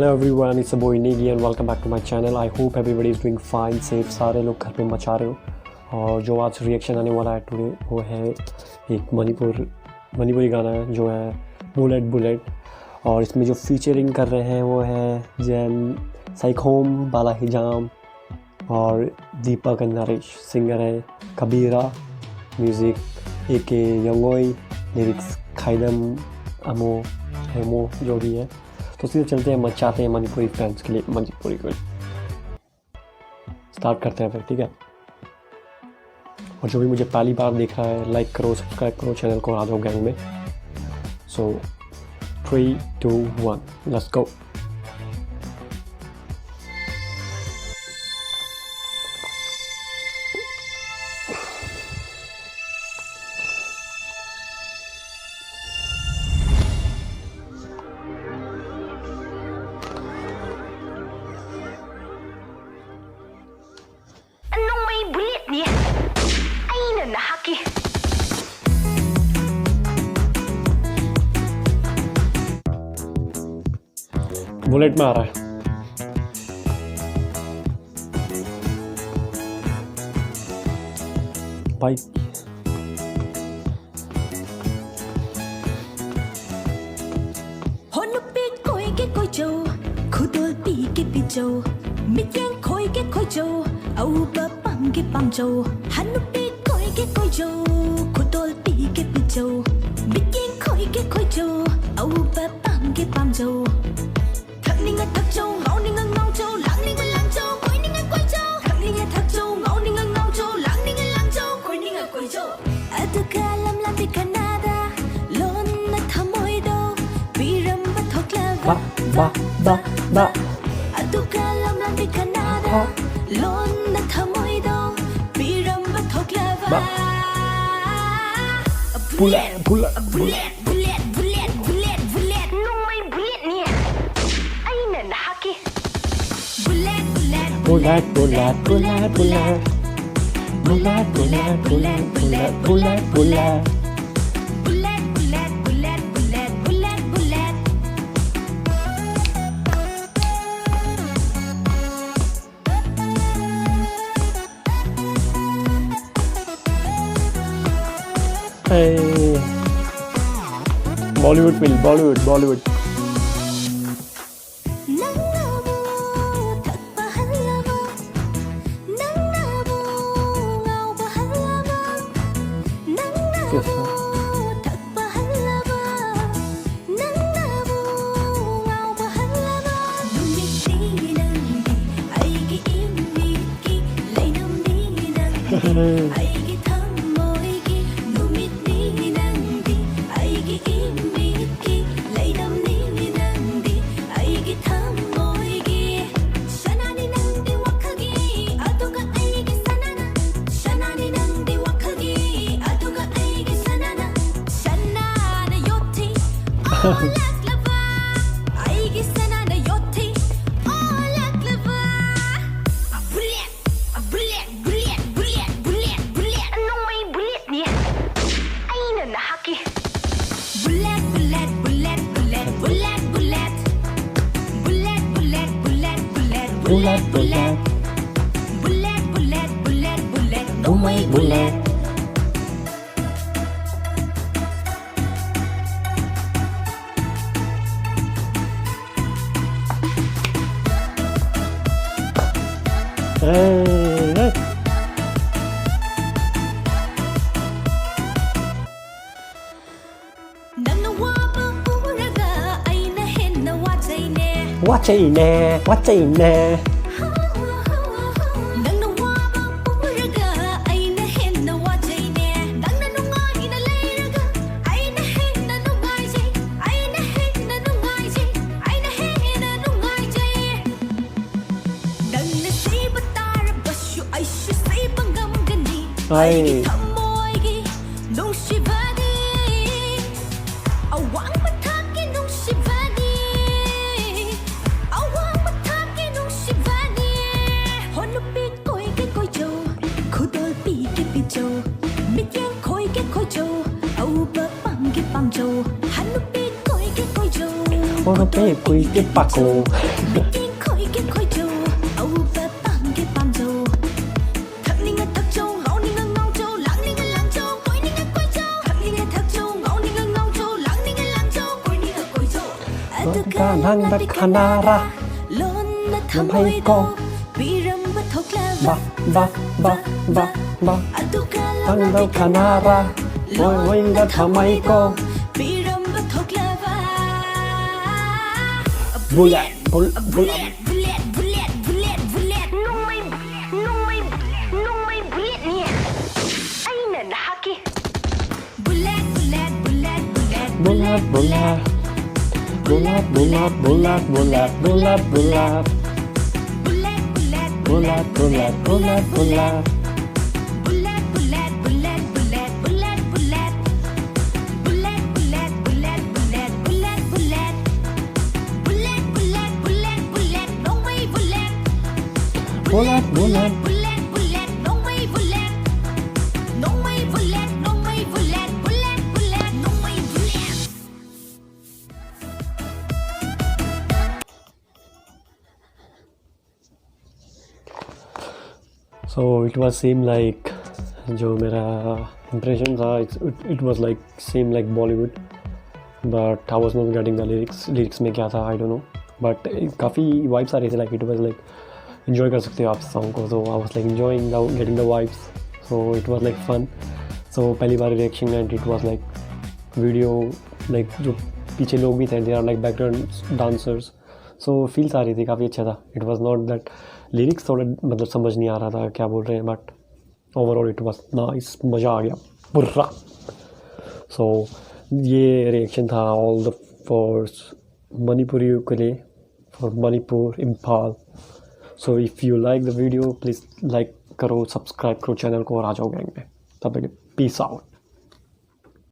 Hello everyone, it's a boy Negi and welcome back to my channel. I hope everybody is doing fine, safe. सारे लोग घर पे मचा रहे हो। और जो आज रिएक्शन आने वाला है टुडे वो है एक मणिपुरी गाना है जो है बुलेट बुलेट। और इसमें जो फीचरिंग कर रहे हैं वो है जैन साइकोम बाला हिजाम और दीपक एंड नरेश। सिंगर है कबीरा, म्यूज़िक एके यंगोई, लिरिक्स खाइदम अमो हेमो जो भी है। तो सीधे चलते हैं, मचाते हैं मणिपुरी फैंस के लिए मणिपुरी को। स्टार्ट करते हैं फिर, ठीक है। और जो भी मुझे पहली बार देख रहा है लाइक करो, सब्सक्राइब करो चैनल को, आ जाओ गैंग में। सो 3, 2, 1 लेट्स गो। बुलेट में आ रहा है। भाई कोई जो खुदोल पी के पिजो मित्यंग खोई के जो औ बपंग के पंजो हनुपे कोई जो खुदोल पी के पिजो मित्यंग खोई के जो औ बपंग के पंजो थकनिंगा थकजो ngौनिंगा ngौजो langनिंगा langजो कोइनिंगा कोइजो थकनिंगा थकजो ngौनिंगा ngौजो langनिंगा langजो कोइनिंगा कोइजो अदुका lamlambi kanada lonna thamoido biramb thoklava ba aduka lamlambi kanada lonna thamoido biramb thoklava bullet Bullet, bullet, bullet, bullet. Bullet, bullet, bullet, bullet, bullet, bullet. Bullet, bullet, bullet, bullet, bullet, bullet. Hey. Bollywood. Bullet. Hey. Watching. Ay. Oro pe kui ke pako. khoi ke khoi châu au ba bang ke bam châu thắc ninh a thắc châu ngao ninh a ngao châu lang ninh a lang châu quay ninh a quay châu thắc ninh a thắc châu ngao ninh a ngao châu lang ninh a lang châu quay ninh a quay châu Ka nang da kanara. lon na Tham tham hay ko. bi ram ba thok la Ba. Tang da kanara. Oi da thamai ko. bi ram ba thok la va Bullet. bullet nung may bullet niya ay na nahaki bullet Bullet. So it was same like जो मेरा impression था it was like same like Bollywood but I was not getting the lyrics में क्या था I don't know but काफ़ी vibes आ रही थी like it was like enjoy कर सकते हो आप song को so I was like enjoying getting the vibes so it was like fun so पहली बार reaction and it was like video like जो पीछे लोग भी थे they are like background dancers so feels आ रही थी काफ़ी अच्छा था it was not that lyrics थोड़ा मतलब समझ नहीं आ रहा था क्या बोल रहे हैं but overall it was nice मज़ा आ गया पूरा सो ये रिएक्शन था ऑल द फॉर मणिपुरी के लिए for Manipur Imphal so if you like the video please like करो सब्सक्राइब करो चैनल को और आ जाओ गैंग में तब तक पीस आउट